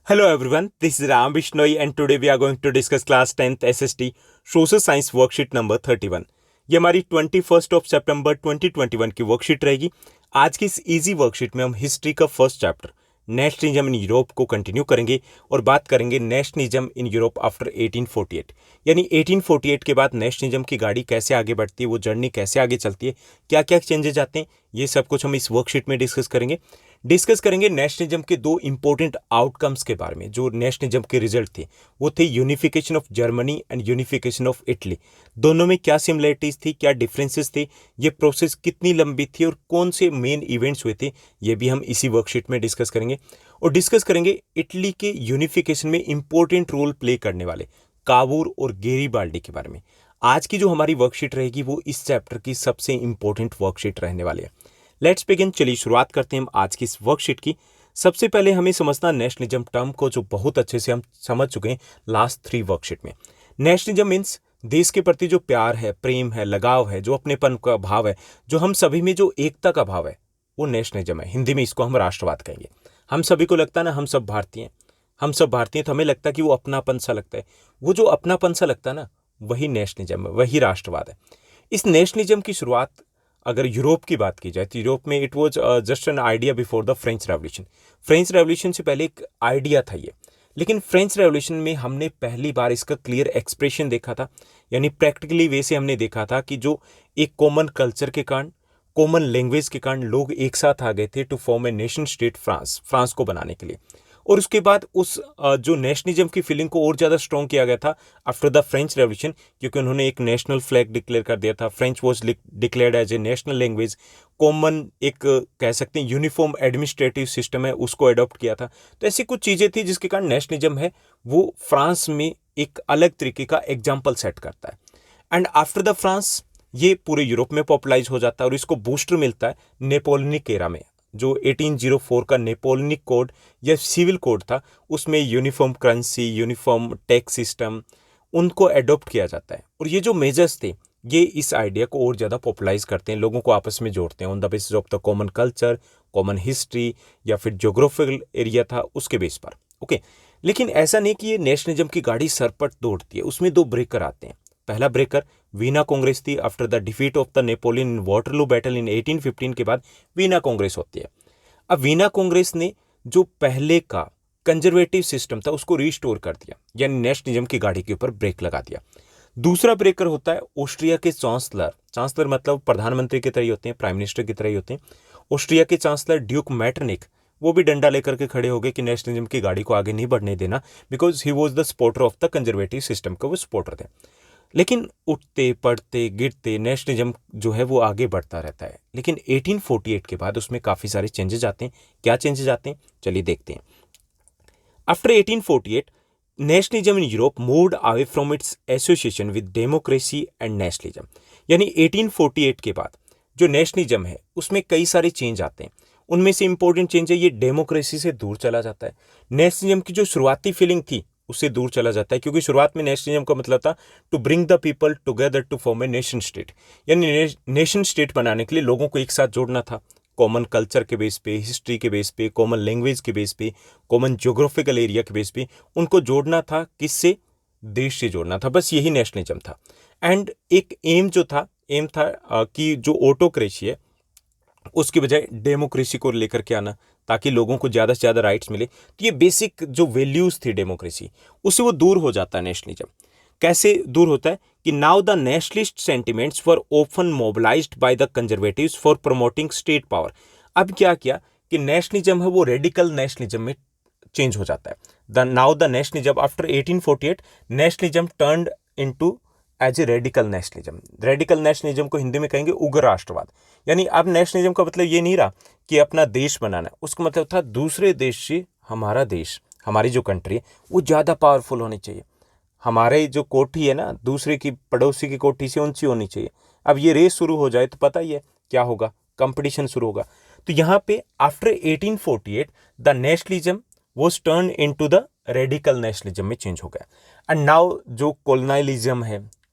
Hello everyone, this is Ram Bishnoi and today we are going to discuss class 10th SST Social Science worksheet number 31। ये हमारी 21 सितंबर 2021 की worksheet रहेगी। आज की इस इजी वर्कशीट में हम हिस्ट्री का first chapter nationalism in Europe को कंटिन्यू करेंगे और बात करेंगे नेशनलिज्म इन यूरोप आफ्टर 1848। यानी 1848 के बाद नेशनलिज्म की गाड़ी कैसे आगे बढ़ती है, वो जर्नी कैसे आगे चलती है, क्या क्या चेंजेस आते हैं, ये सब कुछ हम इस वर्कशीट में डिस्कस करेंगे नेशनलिज्म के दो इंपॉर्टेंट आउटकम्स के बारे में। जो नेशनलिज्म के रिजल्ट थे वो थे unification of Germany and unification of Italy. दोनों में क्या सिमिलरिटीज थी, क्या डिफरेंसेस थे, ये प्रोसेस कितनी लंबी थी और कौन से मेन इवेंट्स हुए थे, ये भी हम इसी वर्कशीट में डिस्कस करेंगे। और डिस्कस करेंगे इटली के यूनिफिकेशन में इंपॉर्टेंट रोल प्ले करने वाले कावूर और गेरिबाल्डी के बारे में। आज की जो हमारी वर्कशीट रहेगी वो इस चैप्टर की सबसे इंपॉर्टेंट वर्कशीट रहने वाली है। Let's begin. चलिए शुरुआत करते हैं हम आज की इस वर्कशीट की। सबसे पहले हमें समझना नेशनलिज्म टर्म को, जो बहुत अच्छे से हम समझ चुके हैं लास्ट 3 वर्कशीट में। नेशनलिज्म मीन्स देश के प्रति जो प्यार है, प्रेम है, लगाव है, जो अपनेपन का भाव है, जो हम सभी में जो एकता का भाव है, वो नेशनलिज्म है। हिंदी में इसको हम राष्ट्रवाद कहेंगे। हम सभी को लगता है ना, हम सब भारतीय हैं, तो हमें लगता है कि वो अपनापन सा लगता है। वो जो अपनापन सा लगता है ना, वही नेशनलिज्म है, वही राष्ट्रवाद है। इस नेशनलिज्म की शुरुआत अगर यूरोप की बात की जाए तो यूरोप में it was just an idea before the French revolution. French revolution से पहले एक आइडिया था ये, लेकिन फ्रेंच रेवोल्यूशन में हमने पहली बार इसका क्लियर एक्सप्रेशन देखा था। यानी प्रैक्टिकली वे से हमने देखा था कि जो एक कॉमन कल्चर के कारण, कॉमन लैंग्वेज के कारण लोग एक साथ आ गए थे to form a nation state France को बनाने के लिए। और उसके बाद उस जो नेशनलिज्म की फीलिंग को और ज़्यादा स्ट्रॉन्ग किया गया था आफ्टर द फ्रेंच रेवोल्यूशन, क्योंकि उन्होंने एक नेशनल फ्लैग डिक्लेयर कर दिया था। French was declared as a national language. Common एक कह सकते हैं यूनिफॉर्म एडमिनिस्ट्रेटिव सिस्टम है, उसको अडॉप्ट किया था। तो ऐसी कुछ चीज़ें थी जिसके कारण नेशनलिज्म है वो फ्रांस में एक अलग तरीके का एग्जाम्पल सेट करता है। एंड आफ्टर द फ्रांस ये पूरे यूरोप में पॉपुलराइज हो जाता है और इसको बूस्टर मिलता है नेपोलियनिक एरा में। जो 1804 का नेपोलियनिक कोड या सिविल कोड था, उसमें uniform currency, uniform tax system, उनको अडॉप्ट किया जाता है। और ये जो मेजर्स थे ये इस आइडिया को और ज़्यादा पॉपुलराइज करते हैं, लोगों को आपस में जोड़ते हैं on the basis of the common culture, common history या फिर ज्योग्राफिकल एरिया था उसके बेस पर। ओके, लेकिन ऐसा नहीं कि ये नेशनलिज्म की गाड़ी सरपट दौड़ती है। उसमें 2 ब्रेकर आते हैं। पहला ब्रेकर वीना कांग्रेस थी। After the defeat of the Napoleon in Waterloo battle in 1815 के बाद वीना कांग्रेस होती है। अब वीना कांग्रेस ने जो पहले का कंजर्वेटिव सिस्टम था उसको रिस्टोर कर दिया, यानी नेशनलिज्म की गाड़ी के ऊपर ब्रेक लगा दिया। दूसरा ब्रेकर होता है ऑस्ट्रिया के चांसलर मतलब प्रधानमंत्री की तरह ही होते हैं, प्राइम मिनिस्टर की तरह ही होते हैं। ऑस्ट्रिया के चांसलर ड्यूक मैटरनिक, वो भी डंडा लेकर के खड़े हो गए कि नेशनलिज्म की गाड़ी को आगे नहीं बढ़ने देना, because he was the supporter of the conservative system का वो सपोर्टर थे। लेकिन उठते पड़ते गिरते नेशनलिज्म जो है वो आगे बढ़ता रहता है। लेकिन 1848 के बाद उसमें काफ़ी सारे चेंजेस आते हैं। क्या चेंजेस आते हैं, चलिए देखते हैं। After 1848 nationalism in Europe moved away from its association with democracy and nationalism. यानी 1848 के बाद जो नेशनलिज्म है उसमें कई सारे चेंज आते हैं। उनमें से इंपॉर्टेंट चेंज है ये डेमोक्रेसी से दूर चला जाता है। नेशनलिज्म की जो शुरुआती फीलिंग थी उससे दूर चला जाता है, क्योंकि शुरुआत में नेशनलिज्म का मतलब था to bring the people together to form a nation state. यानी नेशन स्टेट बनाने के लिए लोगों को एक साथ जोड़ना था, कॉमन कल्चर के बेस पे, हिस्ट्री के बेस पे, कॉमन लैंग्वेज के बेस पे, कॉमन ज्योग्राफिकल एरिया के बेस पे उनको जोड़ना था। किससे? देश से जोड़ना था। बस यही नेशनलिज्म था। एंड एक एम था कि जो ऑटोक्रेसी है उसकी बजाय डेमोक्रेसी को लेकर के आना, ताकि लोगों को ज़्यादा से ज़्यादा राइट्स मिले। तो ये बेसिक जो वैल्यूज़ थी डेमोक्रेसी, उससे वो दूर हो जाता है नेशनलिज्म। कैसे दूर होता है कि now the nationalist sentiments were often mobilised by the conservatives for promoting state power. अब क्या किया कि नेशनलिज्म है वो रेडिकल नेशनलिज्म में चेंज हो जाता है। Now the nationalism after 1848 nationalism turned into as a radical nationalism. Radical nationalism को हिंदी में कहेंगे उग्र राष्ट्रवाद। यानी अब नेशनलिज्म का मतलब ये नहीं रहा कि अपना देश बनाना, उसका मतलब था दूसरे देश से हमारा देश, हमारी जो कंट्री है वो ज़्यादा पावरफुल होनी चाहिए। हमारे जो कोठी है ना, दूसरे की पड़ोसी की कोठी से ऊंची होनी चाहिए। अब ये रेस शुरू हो जाए तो पता ही है क्या होगा, कंपटीशन शुरू होगा। तो यहाँ पे after 1848 the nationalism was turn into the radical nationalism में चेंज हो गया। एंड नाउ जो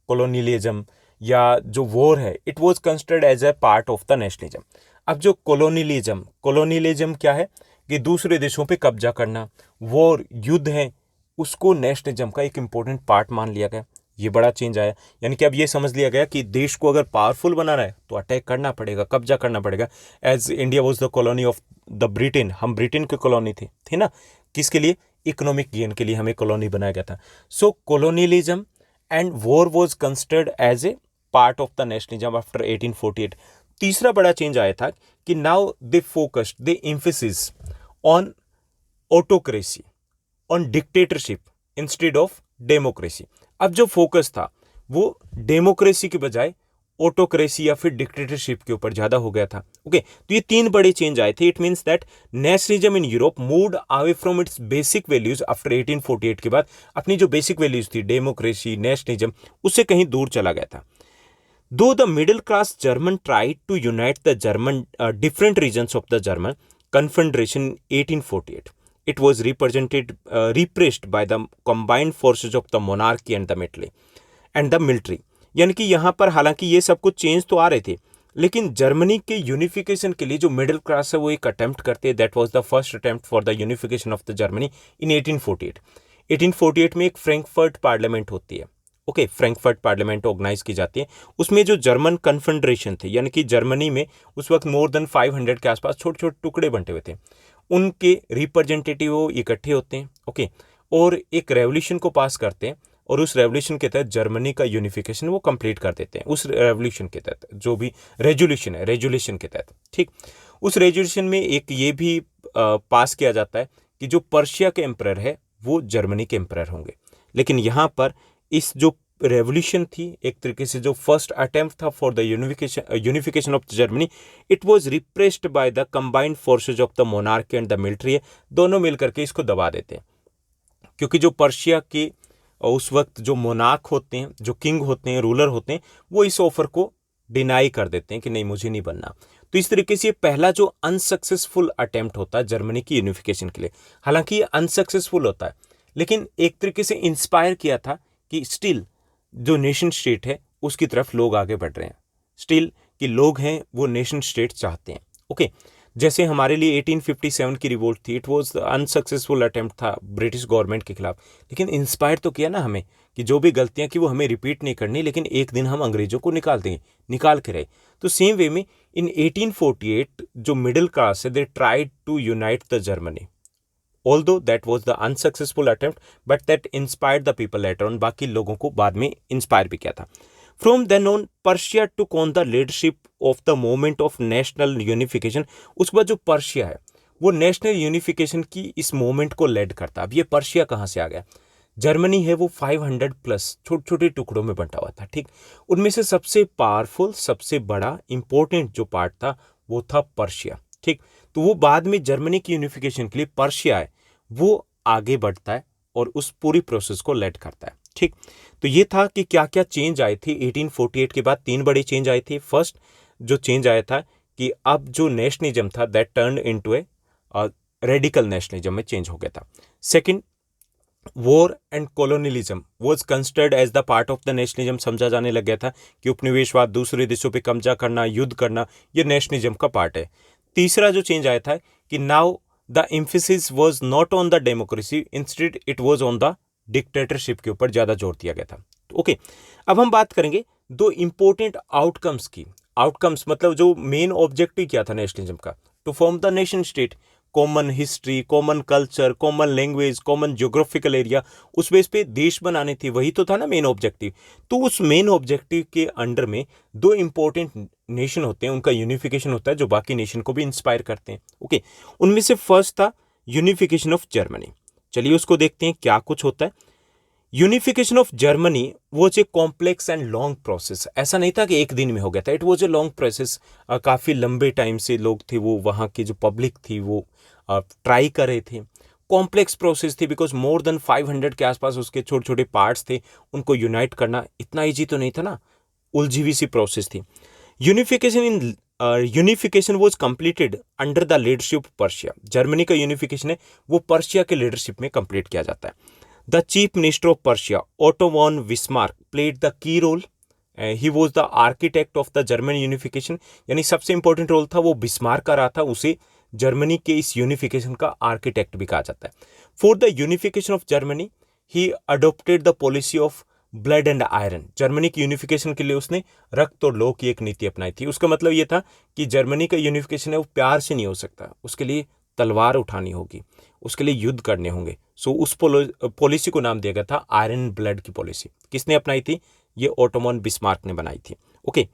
कॉलोनियलिज्म या जो वॉर है, it was considered as a part of the nationalism. अब जो कॉलोनियलिज्म क्या है कि दूसरे देशों पे कब्जा करना, वॉर, युद्ध है, उसको नेशनलिज्म का एक इम्पोर्टेंट पार्ट मान लिया गया। ये बड़ा चेंज आया, यानी कि अब ये समझ लिया गया कि देश को अगर पावरफुल बनाना है तो अटैक करना पड़ेगा, कब्जा करना पड़ेगा। As India was the colony of the Britain, हम ब्रिटेन की कॉलोनी थे ना, किसके लिए? इकोनॉमिक गेन के लिए हमें कॉलोनी बनाया गया था। So colonialism and war was considered as a part of the nationalism after 1848। तीसरा बड़ा चेंज आया था कि now they focused, they emphasis on autocracy, on dictatorship instead of democracy. अब जो फोकस था वो डेमोक्रेसी के बजाय ऑटोक्रेसी या फिर डिक्टेटरशिप के ऊपर ज्यादा हो गया था। ओके, तो ये तीन बड़े चेंज आए थे। It means that nationalism in Europe moved away from its basic values after 1848 के बाद। अपनी जो बेसिक वैल्यूज थी, डेमोक्रेसी, नेशनलिज्म, उससे कहीं दूर चला गया था। Though the middle class German tried to unite the different regions of the German Confederation in 1848, it was repressed by the combined forces of the monarchy and the military. यानी कि यहाँ पर हालांकि ये सब कुछ चेंज तो आ रहे थे, लेकिन जर्मनी के यूनिफिकेशन के लिए जो मिडिल क्लास है वो एक अटेम्प्ट करते हैं। That was the first attempt for the unification of the Germany in 1848। 1848 में एक फ्रैंकफर्ट पार्लियामेंट होती है। ओके, फ्रैंकफर्ट पार्लियामेंट ऑर्गेनाइज की जाती है। उसमें जो जर्मन कन्फेडरेशन थे, यानी कि जर्मनी में उस वक्त मोर देन 500 के आसपास छोटे छोटे टुकड़े बंटे हुए थे, उनके रिप्रेजेंटेटिव वो इकट्ठे होते हैं। ओके, और एक रेवोल्यूशन को पास करते हैं, और उस रेवोल्यूशन के तहत जर्मनी का यूनिफिकेशन वो कंप्लीट कर देते हैं। उस रेवोल्यूशन के तहत जो भी रेजोल्यूशन है, रेजोल्यूशन के तहत, ठीक, उस रेजोल्यूशन में एक ये भी पास किया जाता है कि जो पर्शिया के एम्परर है वो जर्मनी के एम्परर होंगे। लेकिन यहाँ पर इस जो रेवोल्यूशन थी, एक तरीके से जो फर्स्ट अटेम्प्ट था for the unification of Germany, it was repressed by the combined forces of the monarchy and the military. दोनों मिलकर के इसको दबा देते हैं, क्योंकि जो पर्शिया के उस वक्त जो मोनार्क होते हैं, जो किंग होते हैं, रूलर होते हैं, वो इस ऑफर को डिनाई कर देते हैं कि नहीं, मुझे नहीं बनना। तो इस तरीके से ये पहला जो अनसक्सेसफुल अटेम्प्ट होता है जर्मनी की यूनिफिकेशन के लिए। हालांकि ये अनसक्सेसफुल होता है, लेकिन एक तरीके से इंस्पायर किया था कि स्टिल जो नेशन स्टेट है उसकी तरफ लोग आगे बढ़ रहे हैं, स्टिल कि लोग हैं वो नेशन स्टेट चाहते हैं। ओके, जैसे हमारे लिए 1857 की रिवोल्ट थी, इट वाज अनसक्सेसफुल अटेम्प्ट था ब्रिटिश गवर्नमेंट के खिलाफ, लेकिन इंस्पायर तो किया ना हमें कि जो भी गलतियां की वो हमें रिपीट नहीं करनी, लेकिन एक दिन हम अंग्रेजों को निकाल देंगे, निकाल के रहे। तो सेम वे में इन 1848 जो मिडिल क्लास है, they tried to unite the Germany, although that was the unsuccessful attempt, but that inspired the people later on। बाकी लोगों को बाद में इंस्पायर भी किया था। From then on, Persia took on the leadership of the movement of national unification। उसके बाद जो पर्शिया है वो नेशनल यूनिफिकेशन की इस मूवमेंट को लेड करता। अब ये पर्शिया कहाँ से आ गया? जर्मनी है वो 500 प्लस छोटे छोटे टुकड़ों में बंटा हुआ था, ठीक। उनमें से सबसे पावरफुल, सबसे बड़ा इंपॉर्टेंट जो पार्ट था वो था पर्शिया, ठीक। तो वो बाद में जर्मनी की यूनिफिकेशन के लिए पर्शिया है वो आगे बढ़ता है और उस पूरी प्रोसेस को लेड करता है, ठीक। तो ये था कि क्या क्या चेंज आए थे 1848 के बाद। तीन बड़े चेंज आए थे। फर्स्ट जो चेंज आया था कि अब जो नेशनलिज्म था that turn into a radical nationalism में चेंज हो गया था। Second, war and colonialism was considered as the part of the nationalism. समझा जाने लग गया था कि उपनिवेशवाद, दूसरे देशों पे कब्जा करना, युद्ध करना, ये नेशनलिज्म का पार्ट है। तीसरा जो चेंज आया था कि now the emphasis was not on the democracy, instead it was on the dictatorship के ऊपर ज्यादा जोर दिया गया था। ओके, अब हम बात करेंगे दो इंपॉर्टेंट आउटकम्स की। आउटकम्स मतलब जो मेन ऑब्जेक्टिव क्या था नेशनलिज्म का, to form the nation state, common history, common culture, common language, common geographical area, उस बेस पे देश बनाने थे, वही तो था ना मेन ऑब्जेक्टिव। तो उस मेन ऑब्जेक्टिव के अंडर में दो इंपॉर्टेंट नेशन होते हैं, उनका यूनिफिकेशन होता है जो बाकी नेशन को भी इंस्पायर करते हैं। ओके, उनमें से फर्स्ट था यूनिफिकेशन ऑफ जर्मनी। चलिए उसको देखते हैं क्या कुछ होता है। Unification of Germany was a complex and long process. ऐसा नहीं था कि एक दिन में हो गया था, it was a long process. काफ़ी लंबे टाइम से लोग थे वो, वहाँ की जो पब्लिक थी वो ट्राई कर रहे थे। कॉम्प्लेक्स प्रोसेस थी बिकॉज मोर देन 500 के आसपास उसके छोटे छोटे पार्ट्स थे, उनको यूनाइट करना इतना ईजी तो नहीं था ना, उलझी हुई सी प्रोसेस थी। Unification was completed under the leadership of Persia. Germany का यूनिफिकेशन है वो पर्शिया के लीडरशिप में कंप्लीट किया जाता है। The chief minister of Persia, Otto von Bismarck, played the key role. He was the architect of the German unification। यानी सबसे इंपॉर्टेंट रोल था वो बिस्मार्क का रहा था, उसे जर्मनी के इस यूनिफिकेशन का आर्किटेक्ट भी कहा जाता है। For the unification of Germany he adopted the policy of blood and iron. Germany की यूनिफिकेशन के लिए उसने रक्त और लौह की एक नीति अपनाई थी। उसका मतलब ये था कि जर्मनी का यूनिफिकेशन है वो प्यार से नहीं हो सकता, उसके लिए तलवार उठानी होगी, उसके लिए युद्ध करने होंगे। सो उस पॉलिसी को नाम दिया गया था आयरन ब्लड की पॉलिसी। किसने अपनाई थी? ये ओटोमन बिस्मार्क ने बनाई थी। Okay,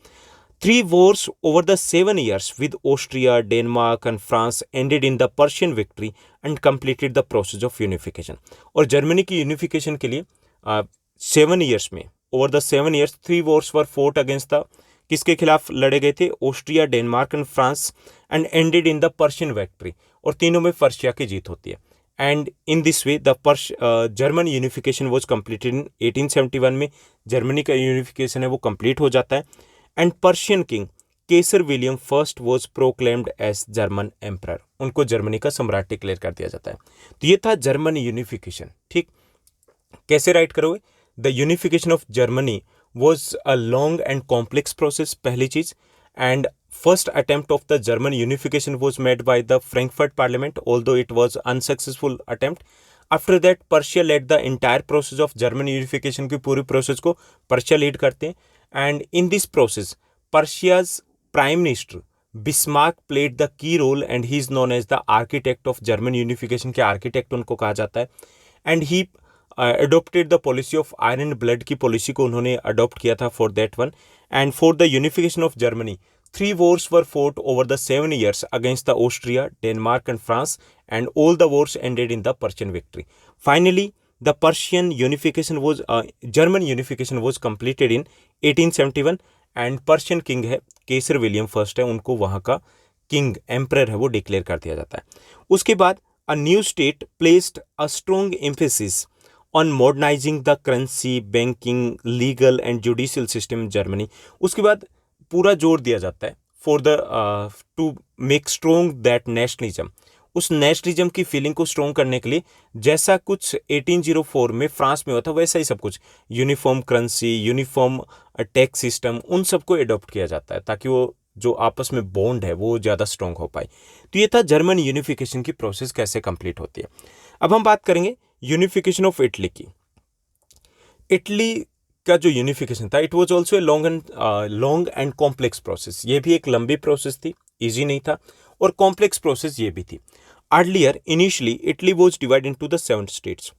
3 wars over the 7 years with Austria, Denmark and France ended in the Persian victory and completed the process of unification। और जर्मनी की यूनिफिकेशन के लिए 7 ईयर्स में, over the 7 years 3 wars were fort against the, किसके खिलाफ लड़े गए थे? Austria, Denmark and France, and ended in the Persian victory, और तीनों में पर्शिया की जीत होती है। And in this way the German unification was completed इन 1871 में। जर्मनी का यूनिफिकेशन है वो कंप्लीट हो जाता है। And Persian king Kaiser William first was proclaimed as German emperor, उनको जर्मनी का सम्राट डिक्लेयर कर दिया जाता है। तो ये था जर्मन यूनिफिकेशन। ठीक, कैसे राइट करोगे? The unification of Germany was a long and complex process, पहली चीज। And first attempt of the German unification was made by the Frankfurt parliament, although it was unsuccessful attempt. After that Persia led the entire process of German unification की पूरी process को Persia lead करते हैं। And in this process Persia's prime minister Bismarck played the key role and he is known as the architect of German unification के architect उनको कहा जाता है। And he adopted the policy of iron blood की policy को उन्होंने adopt किया था for that one. And for the unification of Germany 3 wars were fought over the 7 years against the Austria, Denmark and France, and all the wars ended in the Persian victory. Finally, the German unification was completed in 1871 and Persian king है Kaiser William first है, उनको वहाँ का king emperor है वो declare कर दिया जाता है। उसके बाद a new state placed a strong emphasis on modernizing the currency, banking, legal and judicial system in Germany। उसके बाद पूरा जोर दिया जाता है for the two make strong that nationalism, उस नेशनलिज्म की फीलिंग को स्ट्रोंग करने के लिए जैसा कुछ 1804 में फ्रांस में हुआ था वैसा ही सब कुछ, uniform currency, uniform tax system, उन सबको एडॉप्ट किया जाता है ताकि वो जो आपस में बॉन्ड है वो ज़्यादा स्ट्रोंग हो पाए। तो ये था जर्मन यूनिफिकेशन की प्रोसेस कैसे कंप्लीट होती है। अब हम बात करेंगे यूनिफिकेशन ऑफ इटली की। इटली का जो यूनिफिकेशन था it was also a long and complex process. ये भी एक लंबी प्रोसेस थी, इजी नहीं था, और कॉम्प्लेक्स प्रोसेस ये भी थी। Earlier initially Italy was divided into the 7 states.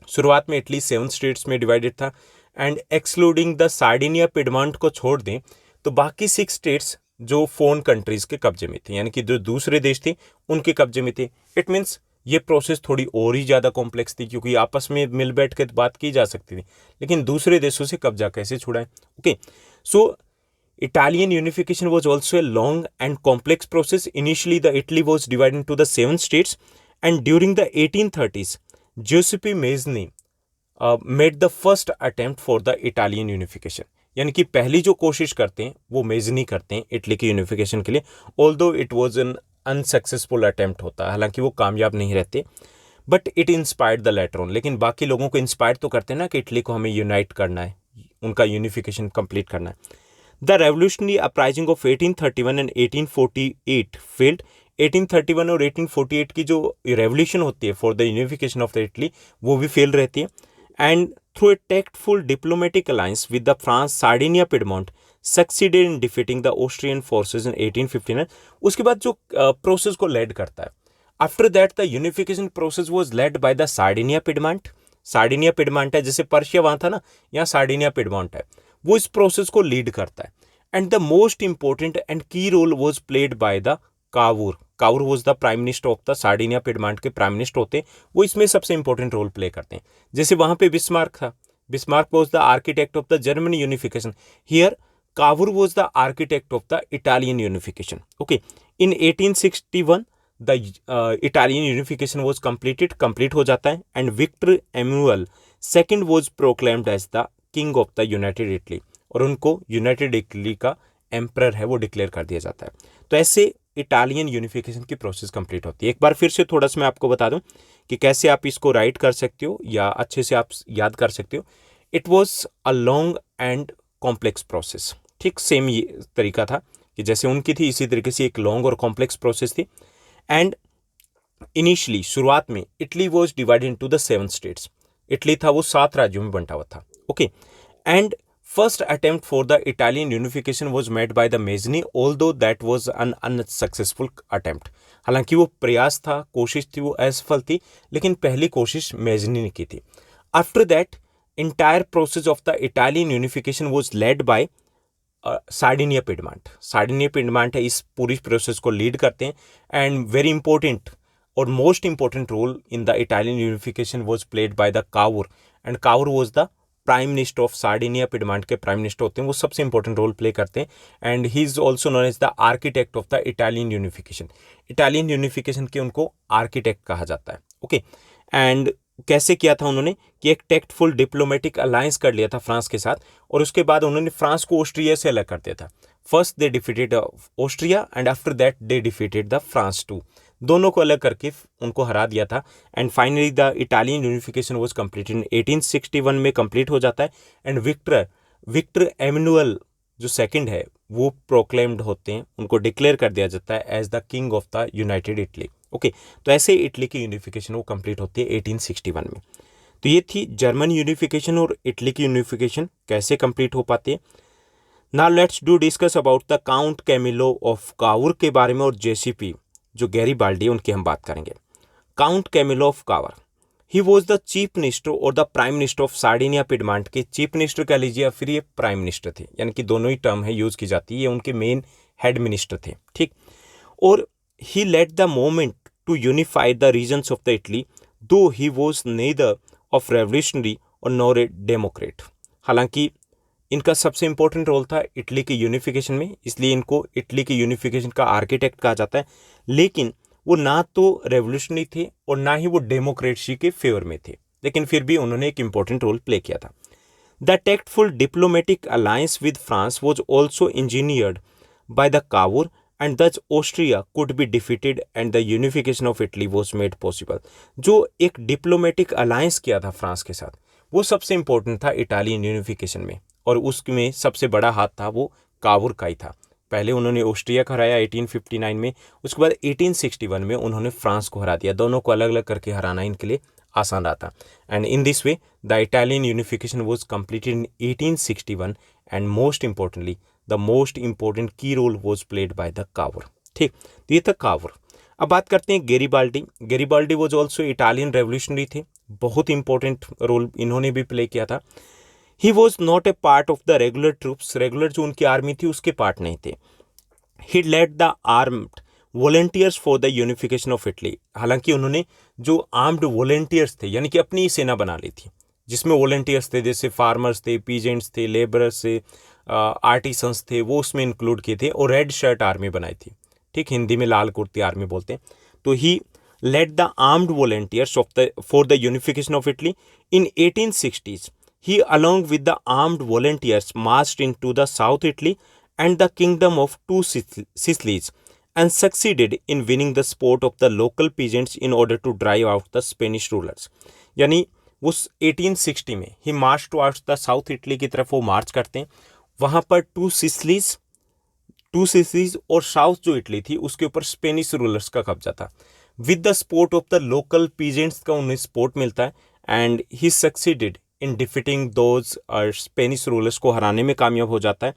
शुरुआत में इटली 7 स्टेट्स में डिवाइडेड था। एंड एक्सक्लूडिंग द सार्डिनिया पिडमांट को छोड़ दें तो बाकी 6 स्टेट्स जो फॉरेन कंट्रीज के कब्जे में थे, यानी कि जो दूसरे देश थे उनके कब्जे में थे। इट मीन्स ये प्रोसेस थोड़ी और ही ज़्यादा कॉम्प्लेक्स थी क्योंकि आपस में मिल बैठ कर बात की जा सकती थी, लेकिन दूसरे देशों से कब्जा कैसे छुड़ाएं। Okay, so Italian unification was also a long and complex process. Initially, the Italy was divided into the 7 states, and during the 1830s, Giuseppe Mazzini made the first attempt for the Italian unification. यानी कि पहली जो कोशिश करते हैं वो Mazzini करते हैं इटली की यूनिफिकेशन के लिए, although it was an unsuccessful attempt होता है, हालांकि वो कामयाब नहीं रहते, but it inspired the later on. लेकिन बाकी लोगों को इंस्पायर तो करते हैं ना कि इटली को हमें यूनाइट करना है, उनका यूनिफिकेशन कंप्लीट करना है। The revolutionary uprising of 1831 and 1848 failed. 1831 और 1848 की जो रेवोल्यूशन होती है for the unification of the Italy वो भी फेल रहती है। And through a tactful diplomatic alliance with the France, Sardinia Piedmont succeeded in defeating the Austrian forces in 1859। उसके बाद जो प्रोसेस को लेड करता है, after that the unification process was led by the Sardinia Piedmont. Sardinia Piedmont है, जैसे Persia वहाँ था ना, यहाँ सार्डिनिया पिडमोंट है, वो इस प्रोसेस को लीड करता है। And the most important and key role was played by the Cavour. Cavour was the prime minister of the Sardinia Piedmont के प्राइम मिनिस्टर होते हैं, वो इसमें सबसे इंपॉर्टेंट रोल प्ले करते हैं। जैसे वहाँ पे बिस्मार्क था, Bismarck was the architect of the German unification, here Cavour was the architect of the Italian unification. Okay, in 1861 the Italian unification was complete हो जाता है। And Victor Emmanuel second was proclaimed as the king of the united Italy, और उनको United Italy का emperor है वो declare कर दिया जाता है। तो ऐसे इटालियन यूनिफिकेशन की प्रोसेस कंप्लीट होती है। एक बार फिर से थोड़ा सा मैं आपको बता दूं कि कैसे आप इसको राइट कर सकते हो या अच्छे से आप याद कर सकते हो। It was a long and complex process. ठीक सेम ये तरीका था कि जैसे उनकी थी, इसी तरीके से एक लॉन्ग और कॉम्प्लेक्स प्रोसेस थी। एंड इनिशियली शुरुआत में Italy was divided into the 7 states. Italy था वो 7 राज्यों में बंटा हुआ था। Okay, and first attempt for the Italian unification was made by the Mazzini, although that was an unsuccessful attempt. हालांकि वो प्रयास था, कोशिश थी, वो असफल थी, लेकिन पहली कोशिश मेजनी ने की थी। After that entire process of the Italian unification was led by Sardinia Piedmont. Sardinia Piedmont है इस पूरी प्रोसेस को लीड करते हैं, एंड वेरी इंपॉर्टेंट और most important role in the Italian unification was played by the Cavour, and Cavour was the prime minister of Sardinia Piedmont के prime minister होते हैं, वो सबसे इंपॉर्टेंट रोल प्ले करते हैं, and he is also known as the architect of the Italian unification. Italian unification के उनको architect कहा जाता है। ओके, एंड कैसे किया था उन्होंने कि एक टेक्टफुल डिप्लोमेटिक अलायंस कर लिया था फ्रांस के साथ, और उसके बाद उन्होंने फ्रांस को ऑस्ट्रिया से अलग कर दिया था। First they defeated Austria and after that they defeated the France too. दोनों को अलग करके उनको हरा दिया था, and finally the Italian unification was completed in 1861 में कंप्लीट हो जाता है, एंड विक्टर एमैनुअल जो सेकंड है वो प्रोक्लेम्ड होते हैं, उनको डिक्लेयर कर दिया जाता है as the king of the united Italy. Okay, तो ऐसे इटली की यूनिफिकेशन वो कंप्लीट होती है 1861 में। तो ये थी जर्मन यूनिफिकेशन और इटली की यूनिफिकेशन कैसे कंप्लीट हो पाती है। Now let's do discuss about the count Camillo of Cavour के बारे में, और जेसीपी जो गैरीबाल्डी उनकी हम बात करेंगे। Count Camillo of Cavour, he was the chief minister और the prime minister of Sardinia Piedmont के चीफ मिनिस्टर कह लीजिए या फिर ये प्राइम मिनिस्टर थे, यानी कि दोनों ही टर्म है यूज की जाती है, ये उनके मेन हेड मिनिस्टर थे। ठीक, और he led the movement to unify the regions of the Italy, though he was neither of revolutionary or nor a democrat। हालांकि इनका सबसे इंपॉर्टेंट रोल था इटली की यूनिफिकेशन में, इसलिए इनको इटली की यूनिफिकेशन का आर्किटेक्ट कहा जाता है, लेकिन वो ना तो रेवोल्यूशनरी थे और ना ही वो डेमोक्रेसी के फेवर में थे, लेकिन फिर भी उन्होंने एक इंपॉर्टेंट रोल प्ले किया था। The tactful diplomatic alliance with France was also engineered by the Cavour, and thus Austria could be defeated and the unification of Italy was made possible। जो एक डिप्लोमेटिक अलायंस किया था France के साथ, वो सबसे इंपॉर्टेंट था इटालियन यूनिफिकेशन में, और उसमें सबसे बड़ा हाथ था वो कावुर का ही था। पहले उन्होंने ऑस्ट्रिया को हराया 1859 में, उसके बाद 1861 में उन्होंने फ्रांस को हरा दिया। दोनों को अलग अलग करके हराना इनके लिए आसान रहा था, and in this way the Italian unification was completed in 1861, and most importantly the most important key role was played by the Cavour. ठीक, तो ये था कावर। अब बात करते हैं Garibaldi. Garibaldi was also Italian revolutionary थे, बहुत इंपॉर्टेंट रोल इन्होंने भी प्ले किया था। He was not a part of the regular troops, regular जो उनकी आर्मी थी उसके पार्ट नहीं थे। ही led the armed volunteers for the unification of Italy. हालांकि उन्होंने जो आर्म्ड वॉलेंटियर्स थे, यानी कि अपनी ही सेना बना ली थी, जिसमें वॉलेंटियर्स थे, जैसे फार्मर्स थे, पीजेंट्स थे, लेबरर्स थे, आर्टिसंस थे, वो उसमें इंक्लूड किए थे, और रेड शर्ट आर्मी बनाई थी। ठीक, हिंदी में लाल कुर्ती आर्मी बोलते हैं। तो he led the armed volunteers for the unification of Italy in 1860s। He along with the armed volunteers marched into the south Italy and the kingdom of two Sicilies and succeeded in winning the support of the local peasants in order to drive out the Spanish rulers। यानी उस 1860 में ही march to out the south Italy की तरफ वो march करते हैं। वहाँ पर टू सिसिलीज और साउथ जो इटली थी उसके ऊपर स्पेनिश रूलर्स का कब्जा था। With the support of the local peasants का उन्हें सपोर्ट मिलता है, and he succeeded in defeating those Spanish rulers को हराने में कामयाब हो जाता है।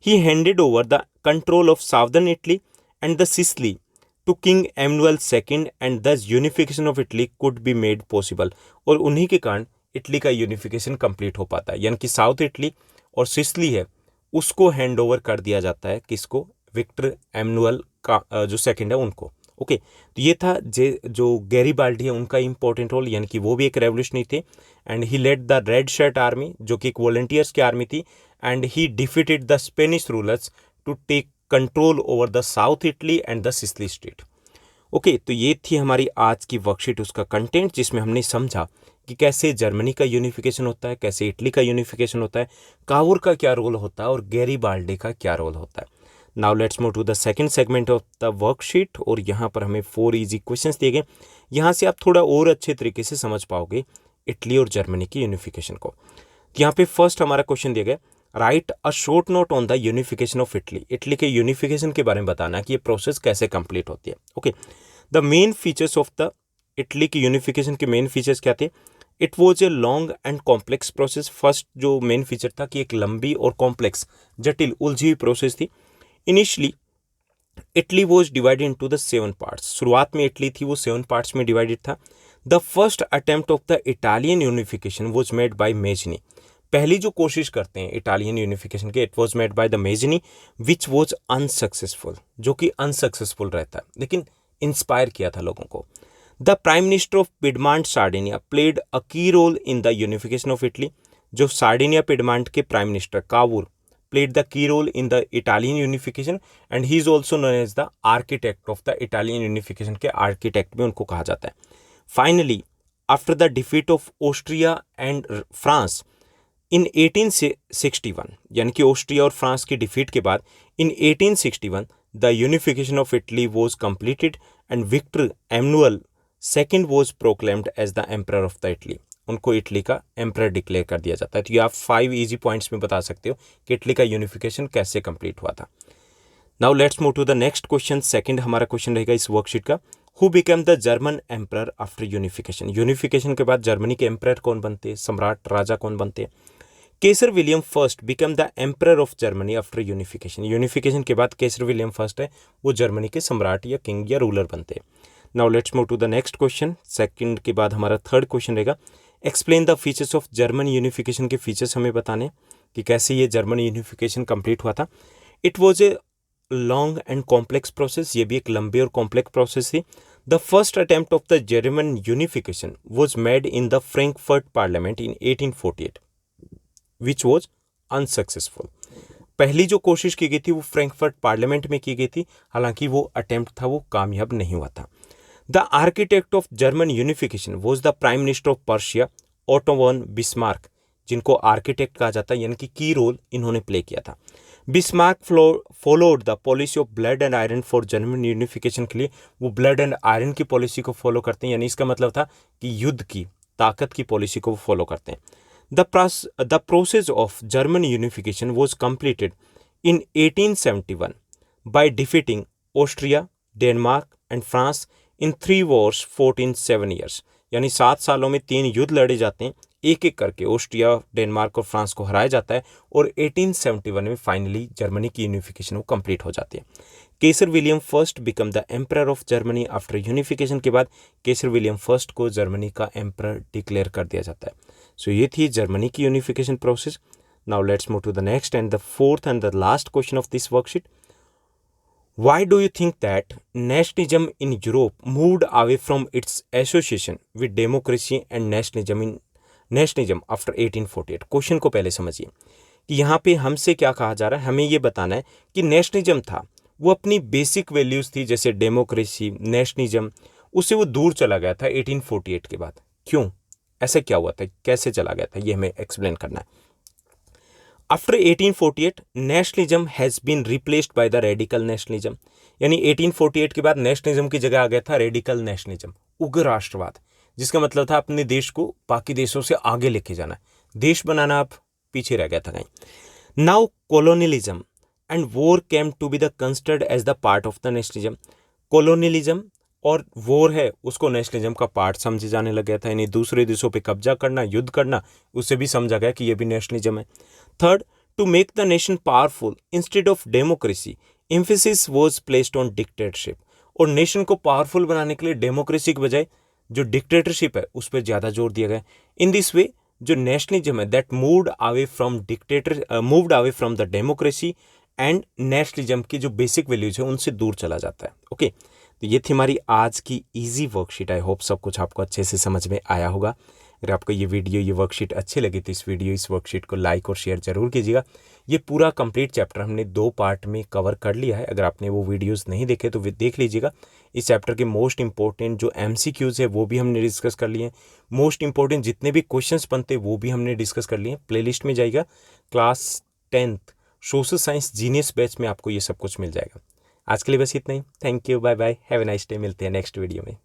He handed over the control of southern Italy and the Sicily to King Emmanuel II, and thus unification of Italy could be made possible। और उन्हीं के कारण इटली का यूनिफिकेशन कंप्लीट हो पाता है, यानी कि साउथ इटली और सिसली है उसको हैंड ओवर कर दिया जाता है, किसको? विक्टर एमैनुअल का जो सेकंड है उनको। ओके, तो ये था जो गैरीबाल्डी है उनका इंपॉर्टेंट रोल, यानी कि वो भी एक रेवोल्यूशनरी थे, and he led the red shirt army जो कि एक वॉलंटियर्स की आर्मी थी, and he defeated the Spanish rulers to take control over the south Italy and the Sicily state. Okay, तो ये थी हमारी आज की वर्कशीट, उसका कंटेंट, जिसमें हमने समझा कि कैसे जर्मनी का यूनिफिकेशन होता है, कैसे इटली का यूनिफिकेशन होता है, कावुर का क्या रोल होता है और गैरीबाल्डी का क्या रोल होता है। Now let's move to the second segment of the worksheet, और यहाँ पर हमें 4 इजी क्वेश्चंस दिए गए। यहाँ से आप थोड़ा और अच्छे तरीके से समझ पाओगे इटली और जर्मनी की यूनिफिकेशन को। यहाँ पे फर्स्ट हमारा क्वेश्चन दिया गया, right a short note on the unification of Italy. Italy के यूनिफिकेशन के बारे में बताना कि ये प्रोसेस कैसे कंप्लीट होती है। Okay, the main features of the Italy की यूनिफिकेशन के मेन फीचर्स क्या थे? It was a long and complex process. First जो मेन फीचर था कि एक लंबी और कॉम्प्लेक्स, जटिल, उलझी हुई प्रोसेस थी। Initially Italy was divided into the 7 parts. शुरुआत में इटली थी वो 7 पार्ट्स में डिवाइडेड था। The first attempt of the Italian unification was made bye Mazzini. पहली जो कोशिश करते हैं इटालियन यूनिफिकेशन के, it was made by the Mazzini which was unsuccessful, जो कि अनसक्सेसफुल रहता है, लेकिन इंस्पायर किया था लोगों को। The prime minister of Piedmont Sardinia played a key role in the unification of Italy. जो सार्डिनिया पिडमांट के prime minister Cavour played the key role in the Italian unification and he is also known as the architect of the Italian unification के architect भी उनको कहा जाता है। Finally, after the defeat of Austria and France in 1861, यानी कि Austria और France की डिफीट के बाद in 1861 the unification of Italy was completed and Victor Emmanuel II was proclaimed as the emperor of the Italy। उनको Italy का emperor declare कर दिया जाता है। तो ये आप 5 इजी पॉइंट्स में बता सकते हो कि इटली का यूनिफिकेशन कैसे कंप्लीट हुआ था। Now let's move to the next question. Second हमारा क्वेश्चन रहेगा इस वर्कशीट का, who became the German emperor after unification. Unification के बाद जर्मनी के एम्परर कौन बनते हैं, सम्राट राजा कौन बनते हैं? Kaiser William first become the emperor of Germany after unification. Unification के बाद केसर विलियम फर्स्ट है वो जर्मनी के सम्राट या किंग या रूलर बनते हैं। Now let's move to the next question. Second के बाद हमारा थर्ड क्वेश्चन रहेगा, explain the features of German unification के फीचर्स हमें बताने कि कैसे ये जर्मन यूनिफिकेशन कंप्लीट हुआ था। It was a long and complex process. ये भी एक लंबी और कॉम्प्लेक्स प्रोसेस थी। The first attempt of the German unification was made in the Frankfurt parliament in 1848 which was unsuccessful. पहली जो कोशिश की गई थी वो फ्रैंकफर्ट पार्लियामेंट में की गई थी, हालांकि वो अटेम्प्ट था वो कामयाब नहीं हुआ था। The architect of German unification was the prime minister of Persia auto von Bismarck, जिनको आर्किटेक्ट कहा जाता है, यानी कि की रोल इन्होंने प्ले किया था। Bismarck followed the policy of blood and iron for German unification के लिए वो ब्लड एंड आयरन की पॉलिसी को फॉलो करते हैं, यानी इसका मतलब था कि युद्ध की ताकत की पॉलिसी को वो फॉलो करते हैं। The process of German unification was completed in 1871 by defeating Austria, Denmark and France in 3 wars fought in 7 years। यानी 7 सालों में 3 युद्ध लड़े जाते हैं, एक एक करके ऑस्ट्रिया, डेनमार्क और फ्रांस को हराया जाता है और 1871 में फाइनली जर्मनी की यूनिफिकेशन वो कंप्लीट हो जाती है। Kaiser William first become the emperor of Germany after unification के बाद केसर विलियम फर्स्ट को जर्मनी का एम्परर डिक्लेयर कर दिया जाता है। सो ये थी जर्मनी की unification process. Now let's move to the next and the fourth and the last question of this worksheet. Why do you think that nationalism in Europe moved away from its association with democracy and nationalism after 1848? Question को पहले समझिए कि यहाँ पे हमसे क्या कहा जा रहा है। हमें ये बताना है कि नेशनलिज्म था वो अपनी बेसिक वैल्यूज़ थी जैसे डेमोक्रेसी, नेशनलिज्म, उससे वो दूर चला गया था 1848 के बाद। क्यों, ऐसा क्या हुआ था, कैसे चला गया था, ये हमें एक्सप्लेन करना है। After 1848 nationalism has been replaced by the radical nationalism. यानी 1848 के बाद नेशनलिज्म की जगह आ गया था रेडिकल नेशनलिज्म, उग्र राष्ट्रवाद, जिसका मतलब था अपने देश को बाकी देशों से आगे लेके जाना, देश बनाना आप पीछे रह गया था कहीं। Now colonialism and war came to be the considered as the part of the nationalism. Colonialism और वॉर है उसको नेशनलिज्म का पार्ट समझे जाने लग गया था, यानी दूसरे देशों पे कब्जा करना, युद्ध करना, उससे भी समझा गया कि ये भी नेशनलिज्म है। Third, to make the nation powerful instead of democracy emphasis was placed on dictatorship. और नेशन को पावरफुल बनाने के लिए डेमोक्रेसी के बजाय जो डिक्टेटरशिप है उस पर ज़्यादा जोर दिया गया। इन दिस वे जो नेशनलिज्म है that moved away from the democracy and nationalism की जो बेसिक वैल्यूज है उनसे दूर चला जाता है। ओके, तो ये थी हमारी आज की इजी वर्कशीट। आई होप सब कुछ आपको अच्छे से समझ में आया होगा। अगर आपको ये वीडियो, ये वर्कशीट अच्छी लगी तो इस वर्कशीट को लाइक और शेयर जरूर कीजिएगा। ये पूरा कंप्लीट चैप्टर हमने 2 पार्ट में कवर कर लिया है। अगर आपने वो वीडियोस नहीं देखे तो देख लीजिएगा। इस चैप्टर के मोस्ट इंपॉर्टेंट जो MCQs है वो भी हमने डिस्कस कर लिए हैं। मोस्ट इंपॉर्टेंट जितने भी क्वेश्चंस बनते वो भी हमने डिस्कस कर लिए हैं। प्लेलिस्ट में जाइएगा, class 10th social science genius batch में आपको ये सब कुछ मिल जाएगा। आज के लिए बस इतना ही। Thank you, bye bye, have a nice day. मिलते हैं नेक्स्ट वीडियो में।